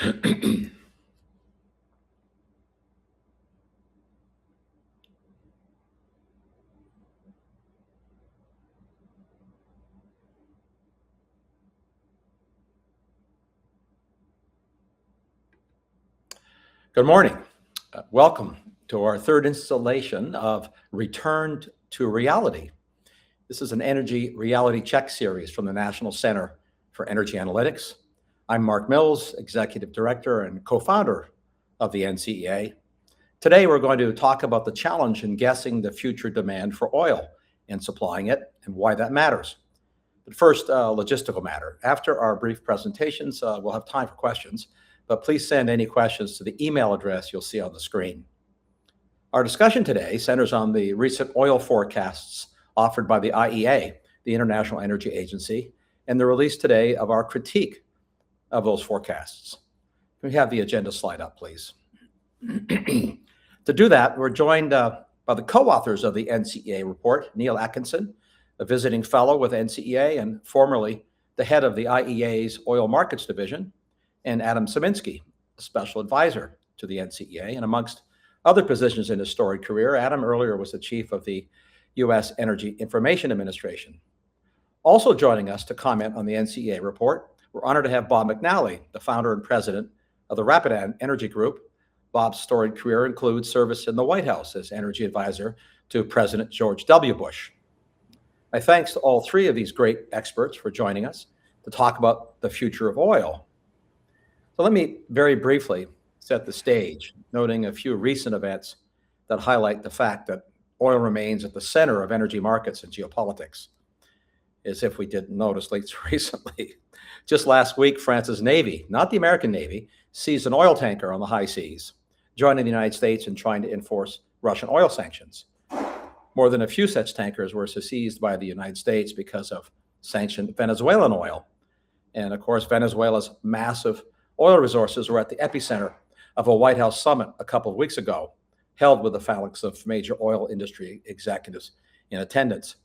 Good morning. Welcome to our third installation of Return to Reality. This is an energy reality check series from the National Center for Energy Analytics. I'm Mark Mills, Executive Director and co-founder of the NCEA. Today, we're going to talk about the challenge in guessing the future demand for oil and supplying it and why that matters. But first, logistical matter. After our brief presentations, we'll have time for questions, but please send any questions to the email address you'll see on the screen. Our discussion today centers on the recent oil forecasts offered by the IEA, the International Energy Agency, and the release today of our critique of those forecasts. Can we have the agenda slide up, please? To do that, we're joined by the co-authors of the NCEA report, Neil Atkinson, a visiting fellow with NCEA and formerly the head of the IEA's Oil Markets Division, and Adam Szyminski, a special advisor to the NCEA, and amongst other positions in his storied career, Adam earlier was the chief of the U.S. Energy Information Administration. Also joining us to comment on the NCEA report, we're honored to have Bob McNally, the founder and president of the Rapidan Energy Group. Bob's storied career includes service in the White House as energy advisor to President George W. Bush. My thanks to all three of these great experts for joining us to talk about the future of oil. So let me very briefly set the stage, noting a few recent events that highlight the fact that oil remains at the center of energy markets and geopolitics, as if we didn't notice recently. Just last week, France's Navy, not the American Navy, seized an oil tanker on the high seas, joining the United States in trying to enforce Russian oil sanctions. More than a few such tankers were seized by the United States because of sanctioned Venezuelan oil. And of course, Venezuela's massive oil resources were at the epicenter of a White House summit a couple of weeks ago, held with a phalanx of major oil industry executives in attendance.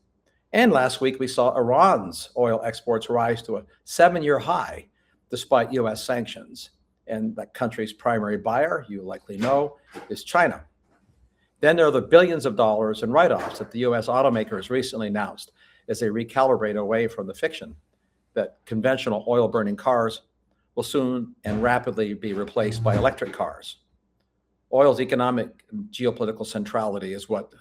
And last week, we saw Iran's oil exports rise to a 7-year high, despite U.S. sanctions. And that country's primary buyer, you likely know, is China. Then there are the billions of dollars in write-offs that the U.S. automakers recently announced as they recalibrate away from the fiction that conventional oil-burning cars will soon and rapidly be replaced by electric cars. Oil's economic and geopolitical centrality is what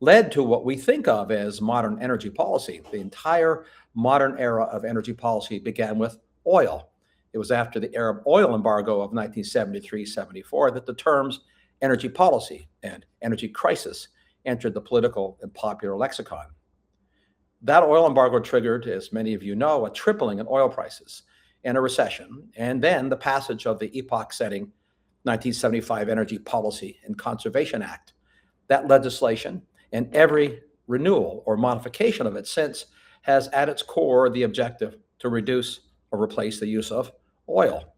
led to what we think of as modern energy policy. The entire modern era of energy policy began with oil. It was after the Arab oil embargo of 1973-74 that the terms energy policy and energy crisis entered the political and popular lexicon. That oil embargo triggered, as many of you know, a tripling in oil prices and a recession, and then the passage of the epoch-setting 1975 Energy Policy and Conservation Act. That legislation and every renewal or modification of it since has at its core the objective to reduce or replace the use of oil.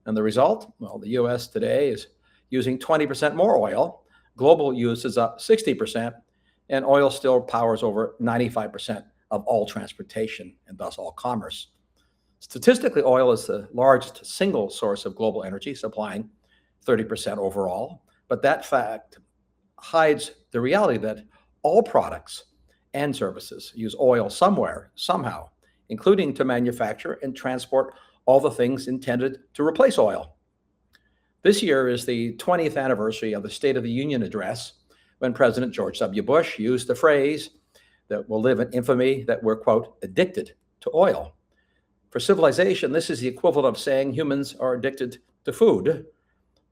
And the result? Well, the U.S. today is using 20% more oil. Global use is up 60%, and oil still powers over 95% of all transportation and thus all commerce. Statistically, oil is the largest single source of global energy, supplying 30% overall. But that fact hides the reality that all products and services use oil somewhere, somehow, including to manufacture and transport all the things intended to replace oil. This year is the 20th anniversary of the State of the Union address, when President George W. Bush used the phrase that will live in infamy that we're, quote, addicted to oil. For civilization, this is the equivalent of saying humans are addicted to food.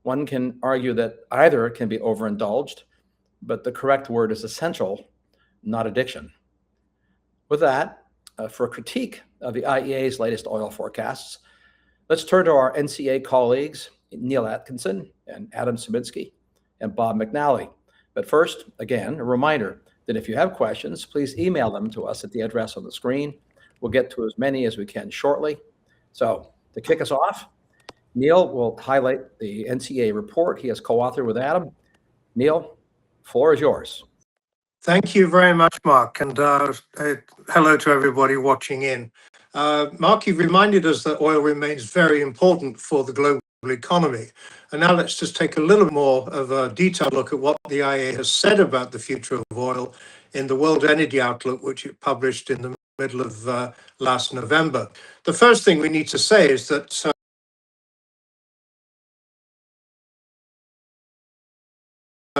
One can argue that either can be overindulged, but the correct word is essential, not addiction. With that, for a critique of the IEA's latest oil forecasts, let's turn to our NCEA colleagues, Neil Atkinson and Adam Szyminski and Bob McNally. But first, again, a reminder that if you have questions, please email them to us at the address on the screen. We'll get to as many as we can shortly. So to kick us off, Neil will highlight the NCEA report he has co-authored with Adam. Neil, floor is yours. Thank you very much, Mark, and hello to everybody watching in. Mark, you've reminded us that oil remains very important for the global economy. And now let's just take a little more of a detailed look at what the IEA has said about the future of oil in the World Energy Outlook, which it published in the middle of last November. The first thing we need to say is that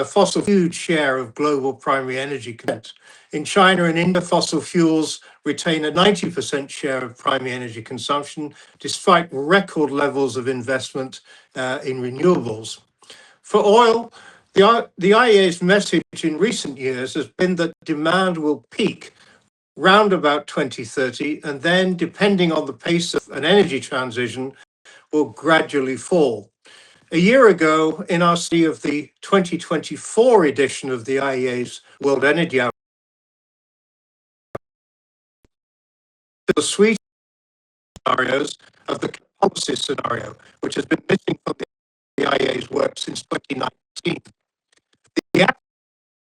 fossil huge share of global primary energy content. In China and India, fossil fuels retain a 90% share of primary energy consumption, despite record levels of investment in renewables. For oil, the IEA's message in recent years has been that demand will peak round about 2030, and then, depending on the pace of an energy transition, will gradually fall. A year ago, in our study of the 2024 edition of the IEA's World Energy Outlook, the suite scenarios of the policy scenario, which has been missing from the IEA's work since 2019. The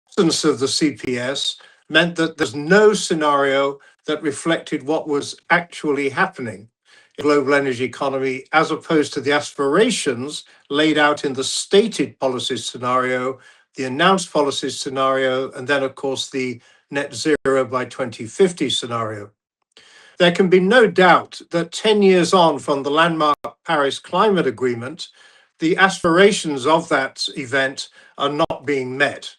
absence of the CPS meant that there's no scenario that reflected what was actually happening in the global energy economy, as opposed to the aspirations laid out in the stated policy scenario, the announced policy scenario, and then, of course, the net zero by 2050 scenario. There can be no doubt that 10 years on from the landmark Paris Climate Agreement, the aspirations of that event are not being met.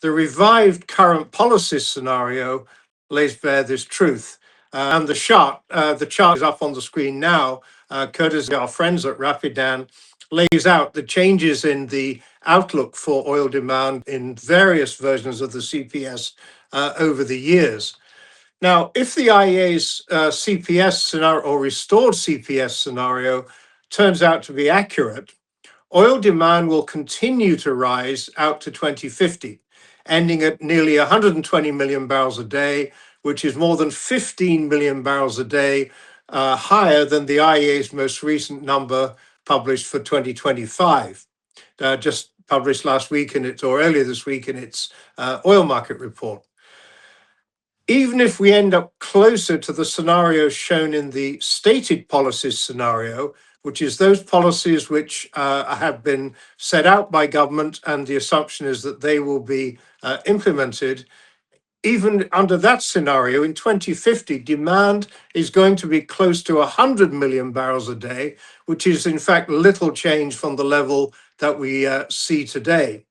The revived current policy scenario lays bare this truth. And the chart is up on the screen now, courtesy of our friends at Rapidan, lays out the changes in the outlook for oil demand in various versions of the CPS over the years. Now, if the IEA's CPS scenario or restored CPS scenario turns out to be accurate, oil demand will continue to rise out to 2050, ending at nearly 120 million barrels a day, which is more than 15 million barrels a day higher than the IEA's most recent number published for 2025, just published last week or earlier this week in its oil market report. Even if we end up closer to the scenarios shown in the stated policies scenario, which is those policies which have been set out by government, and the assumption is that they will be implemented, even under that scenario, in 2050, demand is going to be close to 100 million barrels a day, which is in fact little change from the level that we see today.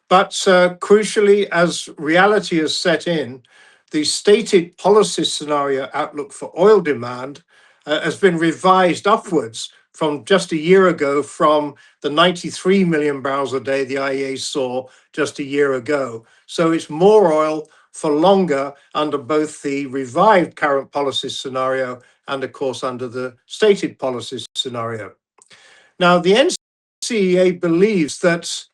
But crucially, as reality has set in, the stated policy scenario outlook for oil demand has been revised upwards from just a year ago, from the 93 million barrels a day the IEA saw just a year ago. So it's more oil for longer under both the revived current policy scenario and, of course, under the stated policy scenario. Now, the NCEA believes that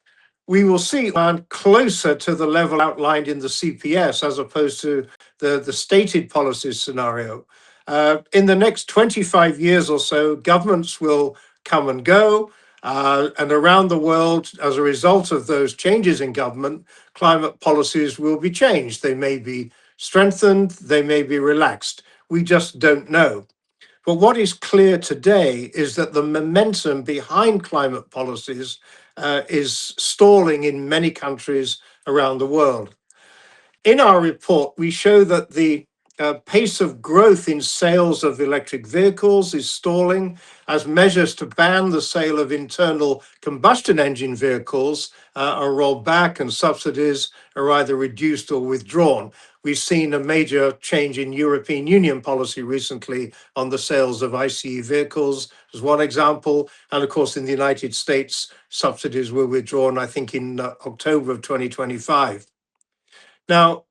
we will see demand closer to the level outlined in the CPS as opposed to the stated policies scenario. In the next 25 years or so, governments will come and go, and around the world, as a result of those changes in government, climate policies will be changed. They may be strengthened, they may be relaxed. We just don't know. But what is clear today is that the momentum behind climate policies is stalling in many countries around the world. In our report, we show that the pace of growth in sales of electric vehicles is stalling as measures to ban the sale of internal combustion engine vehicles are rolled back and subsidies are either reduced or withdrawn. We've seen a major change in European Union policy recently on the sales of ICE vehicles as one example. And of course, in the United States, subsidies were withdrawn, I think, in October of 2025. Now,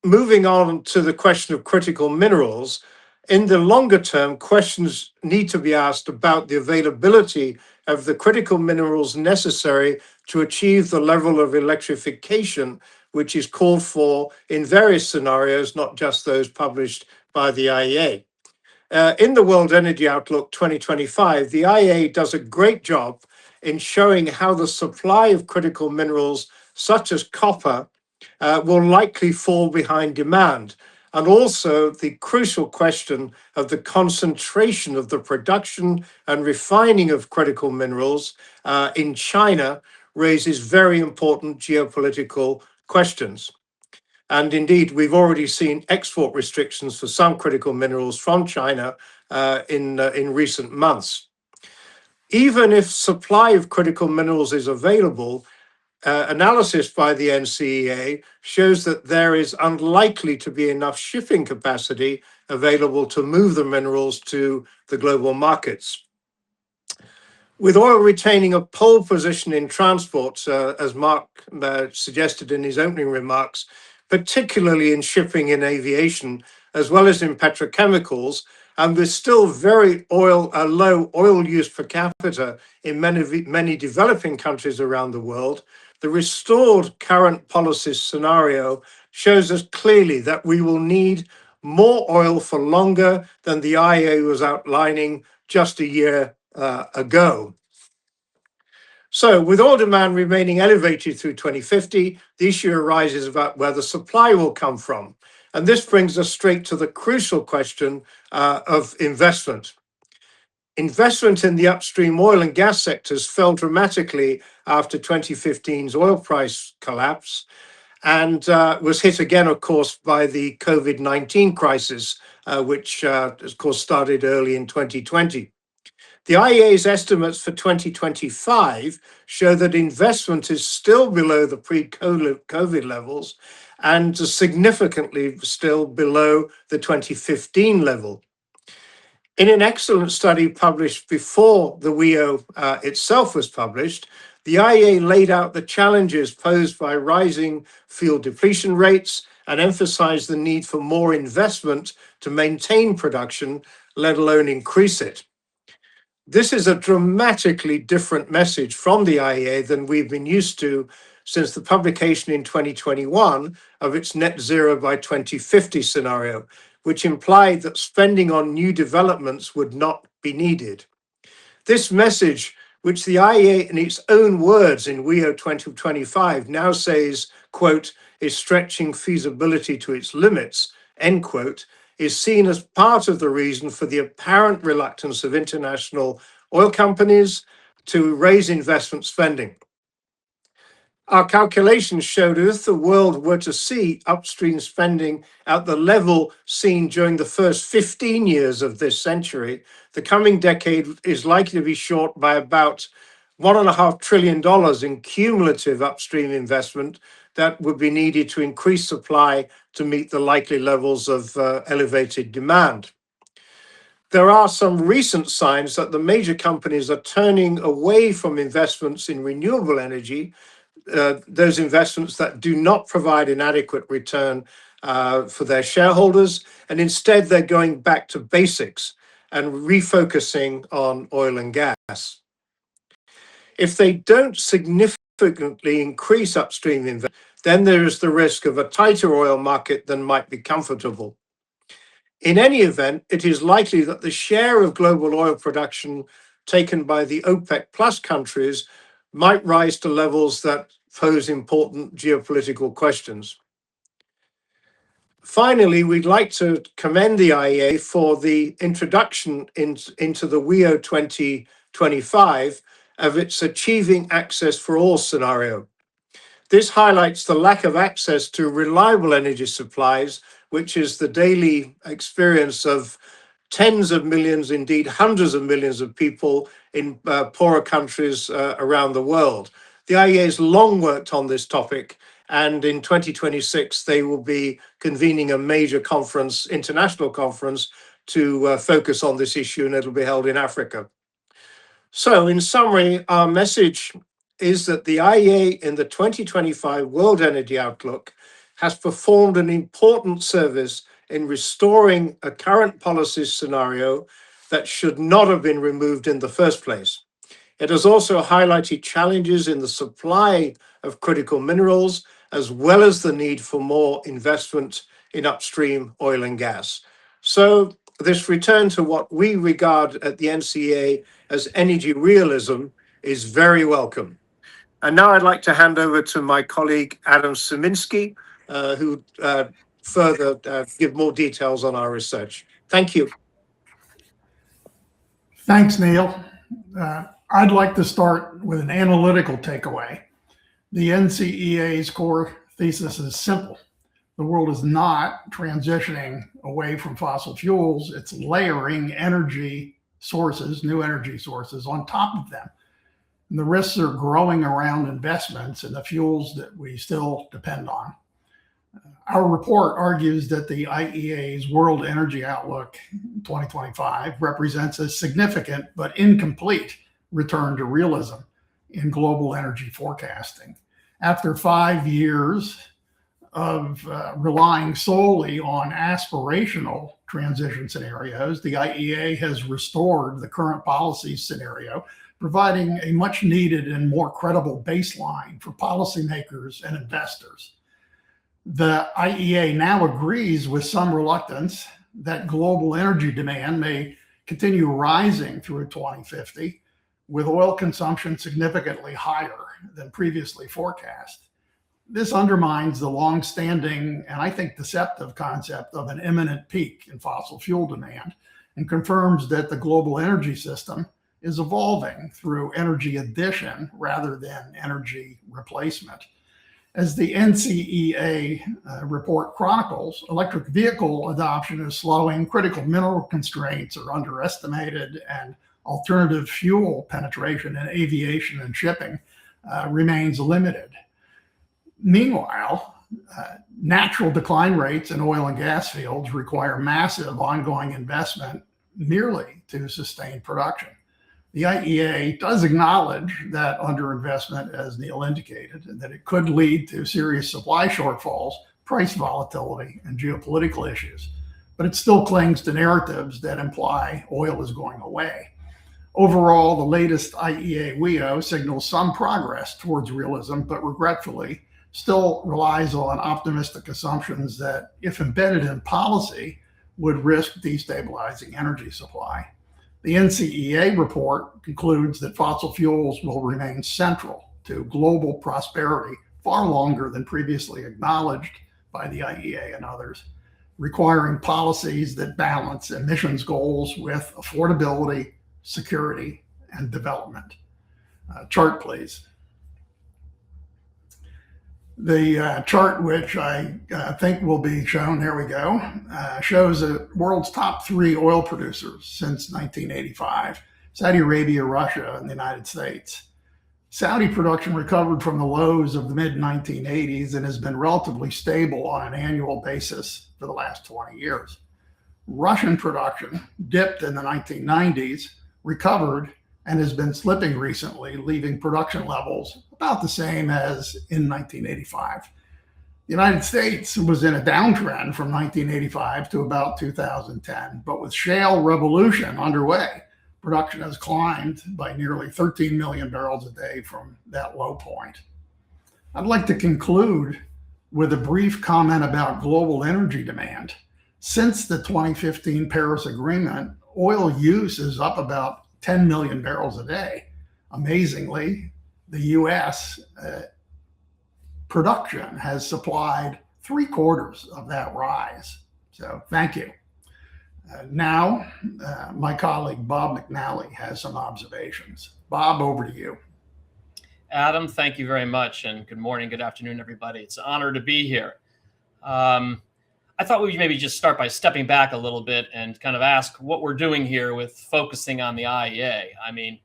moving on to the question of critical minerals, in the longer term, questions need to be asked about the availability of the critical minerals necessary to achieve the level of electrification which is called for in various scenarios, not just those published by the IEA. In the World Energy Outlook 2025, the IEA does a great job in showing how the supply of critical minerals, such as copper, will likely fall behind demand. and also the crucial question of the concentration of the production and refining of critical minerals in China raises very important geopolitical questions. And indeed, we've already seen export restrictions for some critical minerals from China in recent months. Even if supply of critical minerals is available, analysis by the NCEA shows that there is unlikely to be enough shipping capacity available to move the minerals to the global markets. With oil retaining a pole position in transport, as Mark suggested in his opening remarks, particularly in shipping and aviation, as well as in petrochemicals, and with still very low oil use per capita in many developing countries around the world, the restored current policy scenario shows us clearly that we will need more oil for longer than the IEA was outlining just a year ago. So with oil demand remaining elevated through 2050, the issue arises about where the supply will come from. And this brings us straight to the crucial question of investment. Investment in the upstream oil and gas sectors fell dramatically after 2015's oil price collapse and was hit again, of course, by the COVID-19 crisis, which, of course, started early in 2020. The IEA's estimates for 2025 show that investment is still below the pre-COVID levels and significantly still below the 2015 level. In an excellent study published before the WEO itself was published, the IEA laid out the challenges posed by rising field depletion rates and emphasized the need for more investment to maintain production, let alone increase it. This is a dramatically different message from the IEA than we've been used to since the publication in 2021 of its net zero by 2050 scenario, which implied that spending on new developments would not be needed. This message, which the IEA in its own words in WEO 2025 now says, quote, is stretching feasibility to its limits, end quote, is seen as part of the reason for the apparent reluctance of international oil companies to raise investment spending. Our calculations showed if the world were to see upstream spending at the level seen during the first 15 years of this century, the coming decade is likely to be short by about $1.5 trillion in cumulative upstream investment that would be needed to increase supply to meet the likely levels of elevated demand. There are some recent signs that the major companies are turning away from investments in renewable energy, those investments that do not provide an adequate return for their shareholders, and instead they're going back to basics and refocusing on oil and gas. If they don't significantly increase upstream investment, then there is the risk of a tighter oil market than might be comfortable. In any event, it is likely that the share of global oil production taken by the OPEC plus countries might rise to levels that pose important geopolitical questions. Finally, we'd like to commend the IEA for the introduction into the WEO 2025 of its Achieving Access for All scenario. This highlights the lack of access to reliable energy supplies, which is the daily experience of tens of millions, indeed hundreds of millions of people in poorer countries around the world. The IEA has long worked on this topic, and in 2026, they will be convening a major conference, international conference, to focus on this issue, and it'll be held in Africa. So in summary, our message is that the IEA in the 2025 World Energy Outlook has performed an important service in restoring a current policy scenario that should not have been removed in the first place. It has also highlighted challenges in the supply of critical minerals, as well as the need for more investment in upstream oil and gas. So this return to what we regard at the NCEA as energy realism is very welcome. And now I'd like to hand over to my colleague, Adam Szyminski, who further give more details on our research. Thank you. Thanks, Neil. I'd like to start with an analytical takeaway. The NCEA's core thesis is simple. The world is not transitioning away from fossil fuels. It's layering energy sources, new energy sources on top of them. And the risks are growing around investments in the fuels that we still depend on. Our report argues that the IEA's World Energy Outlook 2025 represents a significant but incomplete return to realism in global energy forecasting. After 5 years of relying solely on aspirational transition scenarios, the IEA has restored the current policy scenario, providing a much needed and more credible baseline for policymakers and investors. The IEA now agrees with some reluctance that global energy demand may continue rising through 2050, with oil consumption significantly higher than previously forecast. This undermines the long-standing and I think deceptive concept of an imminent peak in fossil fuel demand and confirms that the global energy system is evolving through energy addition rather than energy replacement. As the NCEA report chronicles, electric vehicle adoption is slowing, critical mineral constraints are underestimated, and alternative fuel penetration in aviation and shipping remains limited. Meanwhile, natural decline rates in oil and gas fields require massive ongoing investment merely to sustain production. The IEA does acknowledge that underinvestment, as Neil indicated, and that it could lead to serious supply shortfalls, price volatility, and geopolitical issues. But it still clings to narratives that imply oil is going away. Overall, the latest IEA WEO signals some progress towards realism, but regretfully still relies on optimistic assumptions that, if embedded in policy, would risk destabilizing energy supply. The NCEA report concludes that fossil fuels will remain central to global prosperity far longer than previously acknowledged by the IEA and others, requiring policies that balance emissions goals with affordability, security, and development. Chart, please. The chart, which I think will be shown, there we go, shows the world's top 3 oil producers since 1985, Saudi Arabia, Russia, and the United States. Saudi production recovered from the lows of the mid-1980s and has been relatively stable on an annual basis for the last 20 years. Russian production dipped in the 1990s, recovered, and has been slipping recently, leaving production levels about the same as in 1985. The United States was in a downtrend from 1985 to about 2010, but with shale revolution underway, production has climbed by nearly 13 million barrels a day from that low point. I'd like to conclude with a brief comment about global energy demand. Since the 2015 Paris Agreement, oil use is up about 10 million barrels a day. Amazingly, the US production has supplied 3/4 of that rise. So thank you. Now, my colleague Bob McNally has some observations. Bob, over to you. Adam, thank you very much. And good morning, good afternoon, everybody. It's an honor to be here. I thought we'd maybe just start by stepping back a little bit and kind of ask what we're doing here with focusing on the IEA. I mean,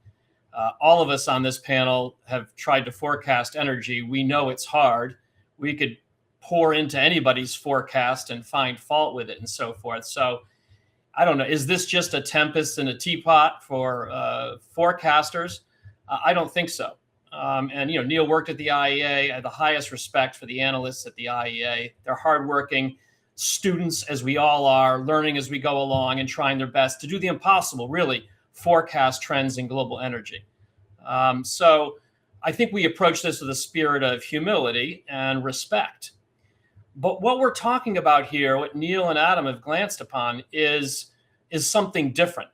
all of us on this panel have tried to forecast energy. We know it's hard. We could pour into anybody's forecast and find fault with it and so forth. So I don't know, is this just a tempest in a teapot for forecasters? I don't think so. And, you know, Neil worked at the IEA. I have the highest respect for the analysts at the IEA. They're hardworking students, as we all are, learning as we go along and trying their best to do the impossible, really forecast trends in global energy. So I think we approach this with a spirit of humility and respect. But what we're talking about here, what Neil and Adam have glanced upon, is something different.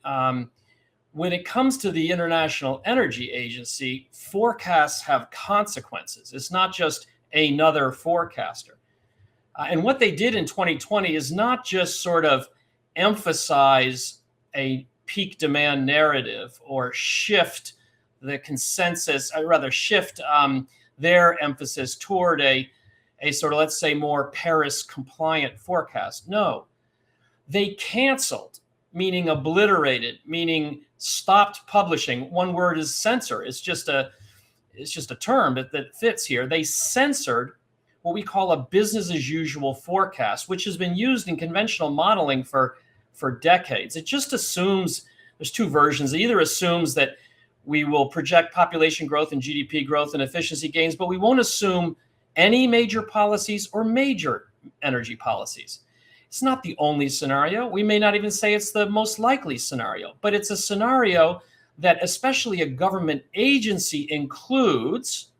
When it comes to the International Energy Agency, forecasts have consequences. It's not just another forecaster. And what they did in 2020 is not just sort of emphasize a peak demand narrative or shift the consensus, or rather shift their emphasis toward a sort of, let's say, more Paris compliant forecast. No, they canceled, meaning obliterated, meaning stopped publishing. One word is censor. It's just a term that fits here. They censored what we call a business as usual forecast, which has been used in conventional modeling for decades. It just assumes, there's two versions. It either assumes that we will project population growth and GDP growth and efficiency gains, but we won't assume any major policies or major energy policies. It's not the only scenario. We may not even say it's the most likely scenario, but it's a scenario that especially a government agency includes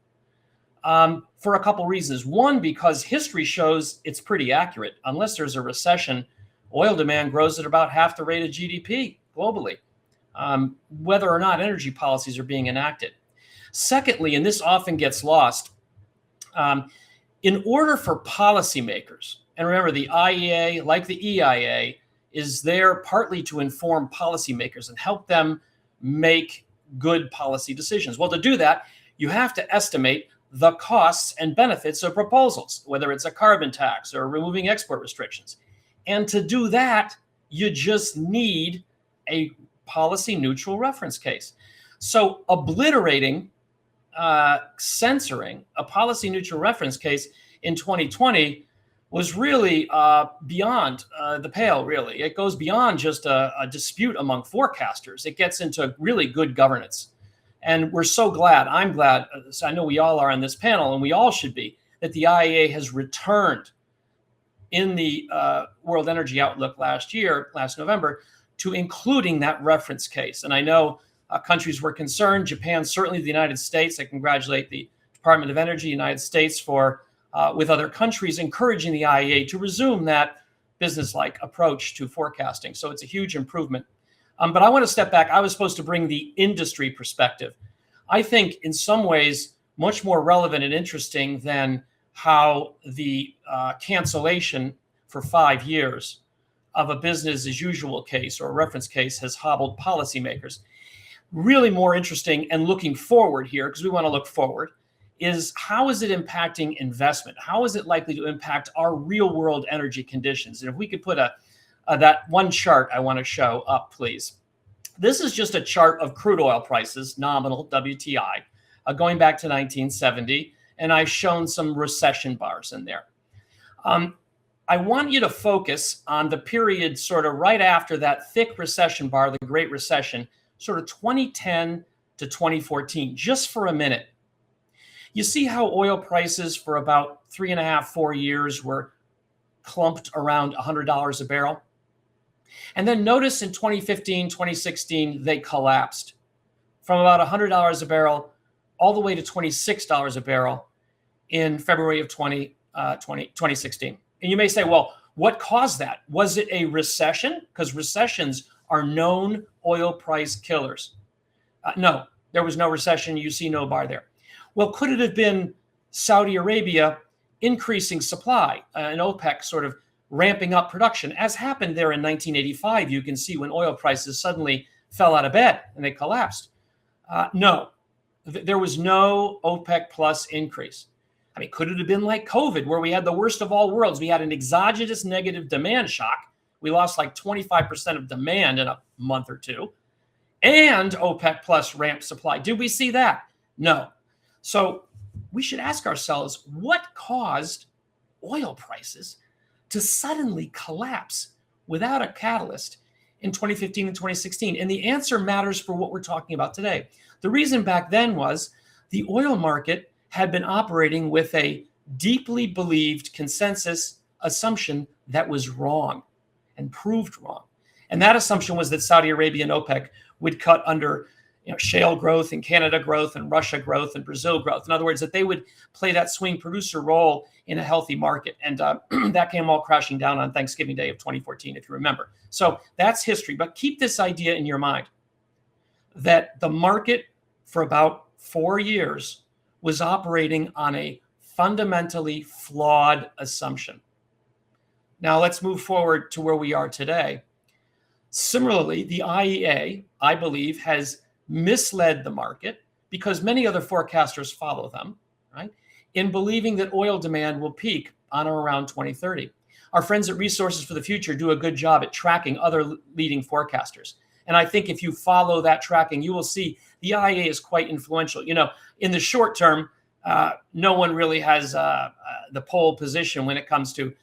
for a couple reasons. One, because history shows it's pretty accurate. Unless there's a recession, oil demand grows at about half the rate of GDP globally, whether or not energy policies are being enacted. Secondly, and this often gets lost, in order for policymakers, and remember the IEA, like the EIA, is there partly to inform policymakers and help them make good policy decisions. Well, to do that, you have to estimate the costs and benefits of proposals, whether it's a carbon tax or removing export restrictions. And to do that, you just need a policy neutral reference case. So obliterating, censoring a policy neutral reference case in 2020 was really beyond the pale, really. It goes beyond just a dispute among forecasters. It gets into really good governance. And we're so glad, I'm glad, I know we all are on this panel, and we all should be, that the IEA has returned in the World Energy Outlook last November, to including that reference case. And I know countries were concerned, Japan, certainly the United States. I congratulate the Department of Energy, United States, for with other countries encouraging the IEA to resume that business-like approach to forecasting. So it's a huge improvement. But I want to step back. I was supposed to bring the industry perspective. I think in some ways much more relevant and interesting than how the cancellation for 5 years of a business as usual case or a reference case has hobbled policymakers. Really more interesting and looking forward here, because we want to look forward, is how is it impacting investment? How is it likely to impact our real world energy conditions? And if we could put that one chart I want to show up, please. This is just a chart of crude oil prices, nominal WTI, going back to 1970. And I've shown some recession bars in there. I want you to focus on the period sort of right after that thick recession bar, the Great Recession, sort of 2010 to 2014, just for a minute. You see how oil prices for about 3.5, 4 years were clumped around $100 a barrel? And then notice in 2015, 2016, they collapsed from about $100 a barrel all the way to $26 a barrel in February of 2016. And you may say, well, what caused that? Was it a recession? Because recessions are known oil price killers. No, there was no recession. You see no bar there. Well, could it have been Saudi Arabia increasing supply and OPEC sort of ramping up production, as happened there in 1985? You can see when oil prices suddenly fell out of bed and they collapsed. No, there was no OPEC plus increase. I mean, could it have been like COVID, where we had the worst of all worlds? We had an exogenous negative demand shock. We lost like 25% of demand in a month or two. And OPEC plus ramped supply. Did we see that? No. So we should ask ourselves, what caused oil prices to suddenly collapse without a catalyst in 2015 and 2016? And the answer matters for what we're talking about today. The reason back then was the oil market had been operating with a deeply believed consensus assumption that was wrong and proved wrong. And that assumption was that Saudi Arabia and OPEC would cut under shale growth and Canada growth and Russia growth and Brazil growth. In other words, that they would play that swing producer role in a healthy market. And that came all crashing down on Thanksgiving Day of 2014, if you remember. So that's history. But keep this idea in your mind, that the market for about 4 years was operating on a fundamentally flawed assumption. Now let's move forward to where we are today. Similarly, the IEA, I believe, has misled the market because many other forecasters follow them, right, in believing that oil demand will peak on or around 2030. Our friends at Resources for the Future do a good job at tracking other leading forecasters. And I think if you follow that tracking, you will see the IEA is quite influential. You know, in the short term, no one really has the pole position when it comes to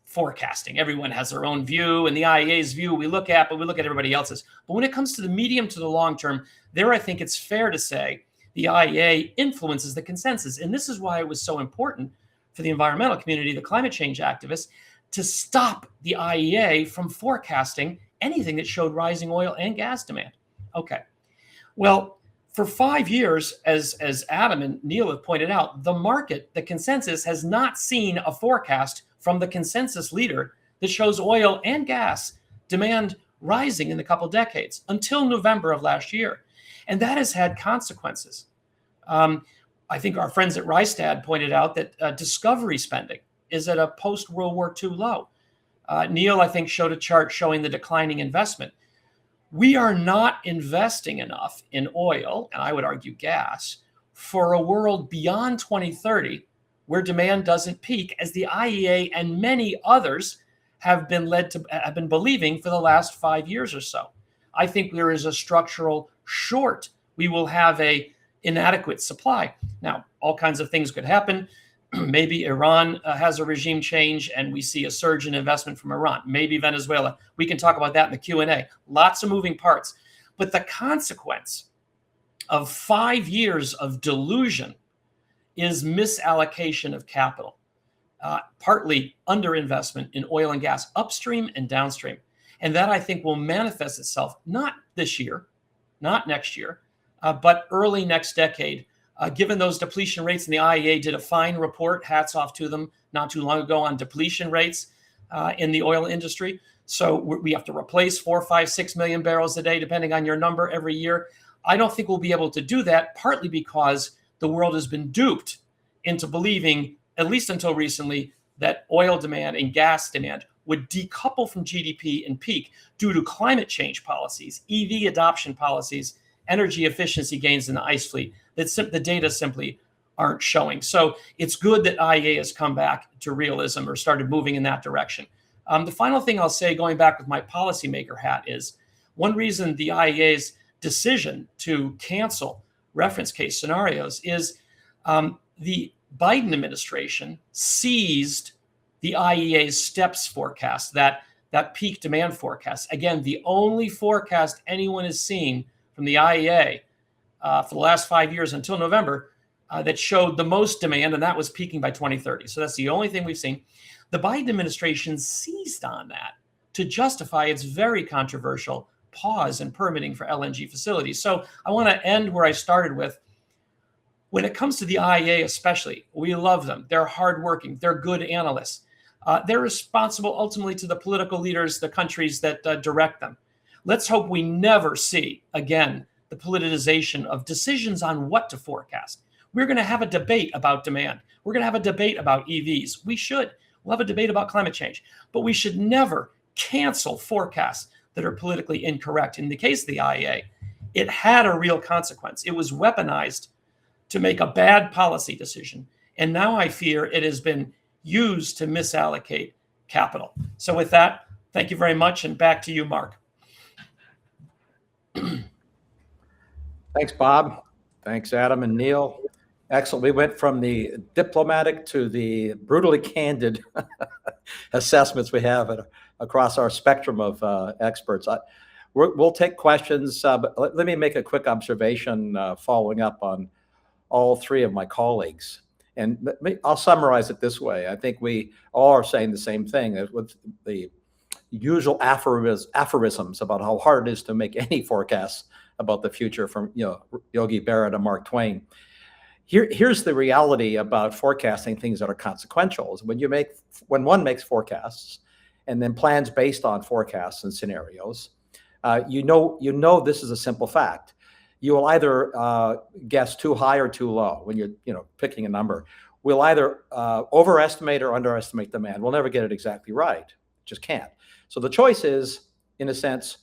forecasting. Everyone has their own view, and the IEA's view we look at, but we look at everybody else's. But when it comes to the medium to the long term, there I think it's fair to say the IEA influences the consensus. And this is why it was so important for the environmental community, the climate change activists, to stop the IEA from forecasting anything that showed rising oil and gas demand. Okay. Well, for 5 years, as Adam and Neil have pointed out, the market, the consensus, has not seen a forecast from the consensus leader that shows oil and gas demand rising in the couple decades until November of last year. And that has had consequences. I think our friends at Rystad pointed out that discovery spending is at a post-World War II low. Neil, I think, showed a chart showing the declining investment. We are not investing enough in oil, and I would argue gas, for a world beyond 2030 where demand doesn't peak, as the IEA and many others have been believing for the last 5 years or so. I think there is a structural short. We will have a inadequate supply. Now, all kinds of things could happen. Maybe Iran has a regime change and we see a surge in investment from Iran. Maybe Venezuela. We can talk about that in the Q&A. Lots of moving parts. But the consequence of 5 years of delusion is misallocation of capital, partly underinvestment in oil and gas upstream and downstream. And that, I think, will manifest itself not this year, not next year, but early next decade. Given those depletion rates, and the IEA did a fine report, hats off to them, not too long ago on depletion rates in the oil industry. So we have to replace 4, 5, 6 million barrels a day, depending on your number, every year. I don't think we'll be able to do that, partly because the world has been duped into believing, at least until recently, that oil demand and gas demand would decouple from GDP and peak due to climate change policies, EV adoption policies, energy efficiency gains in the ICE fleet that the data simply aren't showing. So it's good that IEA has come back to realism or started moving in that direction. The final thing I'll say, going back with my policymaker hat, is one reason the IEA's decision to cancel reference case scenarios is the Biden administration seized the IEA's STEPS forecast, that peak demand forecast. Again, the only forecast anyone has seen from the IEA for the last 5 years until November that showed the most demand, and that was peaking by 2030. So that's the only thing we've seen. The Biden administration seized on that to justify its very controversial pause in permitting for LNG facilities. So I want to end where I started with. When it comes to the IEA especially, we love them. They're hardworking. They're good analysts. They're responsible ultimately to the political leaders, the countries that direct them. Let's hope we never see again the politicization of decisions on what to forecast. We're going to have a debate about demand. We're going to have a debate about EVs. We should. We'll have a debate about climate change. But we should never cancel forecasts that are politically incorrect. In the case of the IEA, it had a real consequence. It was weaponized to make a bad policy decision. And now I fear it has been used to misallocate capital. So with that, thank you very much. And back to you, Mark. Thanks, Bob. Thanks, Adam and Neil. Excellent. We went from the diplomatic to the brutally candid assessments we have across our spectrum of experts. We'll take questions, but let me make a quick observation following up on all three of my colleagues. And I'll summarize it this way. I think we all are saying the same thing with the usual aphorisms about how hard it is to make any forecasts about the future from Yogi Berra to Mark Twain. Here's the reality about forecasting things that are consequential. Is when one makes forecasts and then plans based on forecasts and scenarios, you know this is a simple fact. You will either guess too high or too low when you're picking a number. we'll either overestimate or underestimate demand. We'll never get it exactly right. Just can't. So the choice is, in a sense,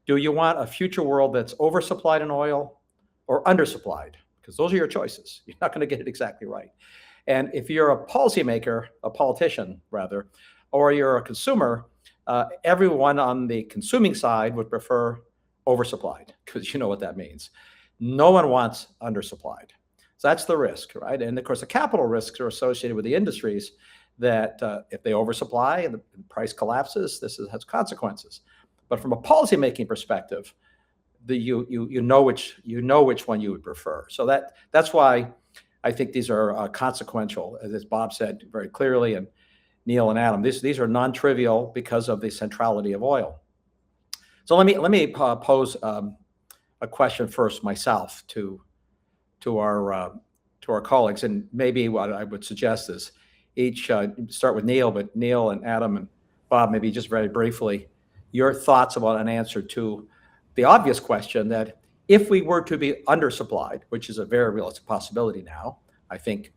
do you want a future world that's oversupplied in oil or undersupplied? Because those are your choices. You're not going to get it exactly right. And if you're a policymaker, a politician rather, or you're a consumer, everyone on the consuming side would prefer oversupplied, because you know what that means. No one wants undersupplied. So that's the risk, right? And of course, the capital risks are associated with the industries that if they oversupply and the price collapses, has consequences. But from a policymaking perspective, you know which one you would prefer. So that's why I think these are consequential, as Bob said very clearly, and Neil and Adam. These are non-trivial because of the centrality of oil. So let me pose a question first myself to our colleagues, and maybe what I would suggest is each start with Neil, but Neil and Adam and Bob, maybe just very briefly, your thoughts about an answer to the obvious question that if we were to be undersupplied, which is a very realistic possibility now, I think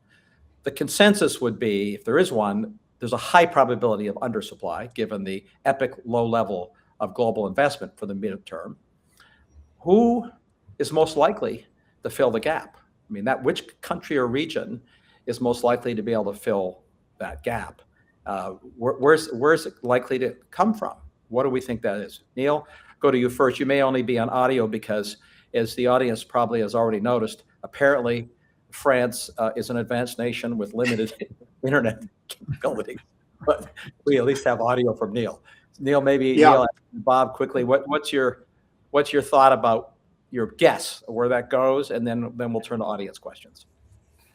the consensus would be, if there is one, there's a high probability of undersupply given the epic low level of global investment for the midterm. Who is most likely to fill the gap? I mean, which country or region is most likely to be able to fill that gap? Where's it likely to come from? What do we think that is? Neil, go to you first. You may only be on audio because, as the audience probably has already noticed, apparently France is an advanced nation with limited internet capability, but we at least have audio from Neil. Neil, maybe Neil, Bob, quickly, what's your thought about your guess of where that goes, and then we'll turn to audience questions.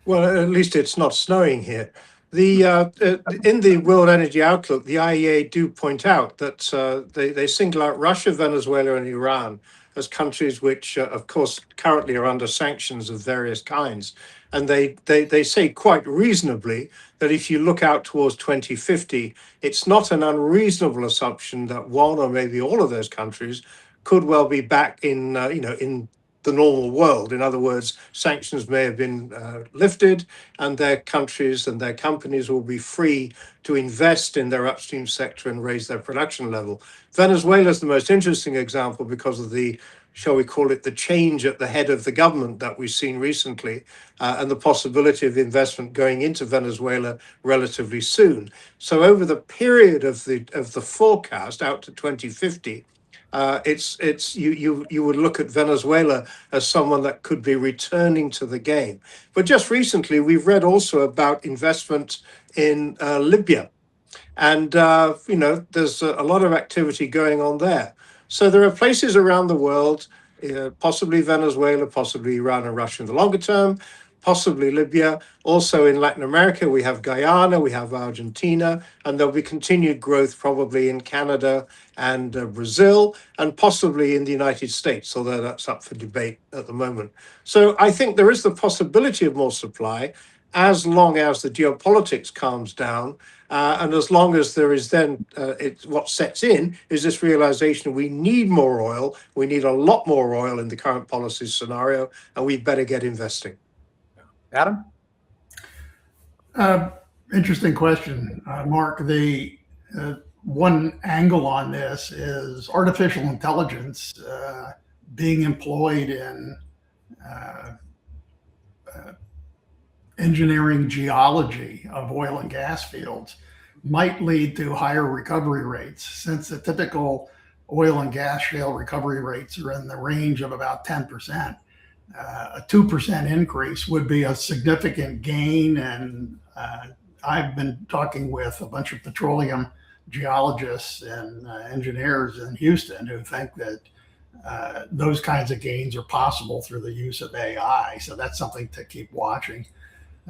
Well, at least it's not snowing here. In the World Energy Outlook, the IEA do point out that they single out Russia, Venezuela, and Iran as countries which, of course, currently are under sanctions of various kinds. And they say quite reasonably that if you look out towards 2050, it's not an unreasonable assumption that one or maybe all of those countries could well be back in the normal world. In other words, sanctions may have been lifted, and their countries and their companies will be free to invest in their upstream sector and raise their production level. Venezuela is the most interesting example because of the, shall we call it, the change at the head of the government that we've seen recently, and the possibility of investment going into Venezuela relatively soon. So over the period of the forecast out to 2050, you would look at Venezuela as someone that could be returning to the game. But just recently, we've read also about investment in Libya, and there's a lot of activity going on there. So there are places around the world, possibly Venezuela, possibly Iran and Russia in the longer term, possibly Libya. Also in Latin America, we have Guyana, we have Argentina, and there'll be continued growth probably in Canada and Brazil, and possibly in the United States, although that's up for debate at the moment. So I think there is the possibility of more supply as long as the geopolitics calms down, and as long as there is then, what sets in is this realization we need more oil, we need a lot more oil in the current policy scenario, and we better get investing. Adam? Interesting question, Mark. The one angle on this is artificial intelligence being employed in engineering geology of oil and gas fields might lead to higher recovery rates, since the typical oil and gas shale recovery rates are in the range of about 10%. A 2% increase would be a significant gain, and I've been talking with a bunch of petroleum geologists and engineers in Houston who think that those kinds of gains are possible through the use of AI. So that's something to keep watching.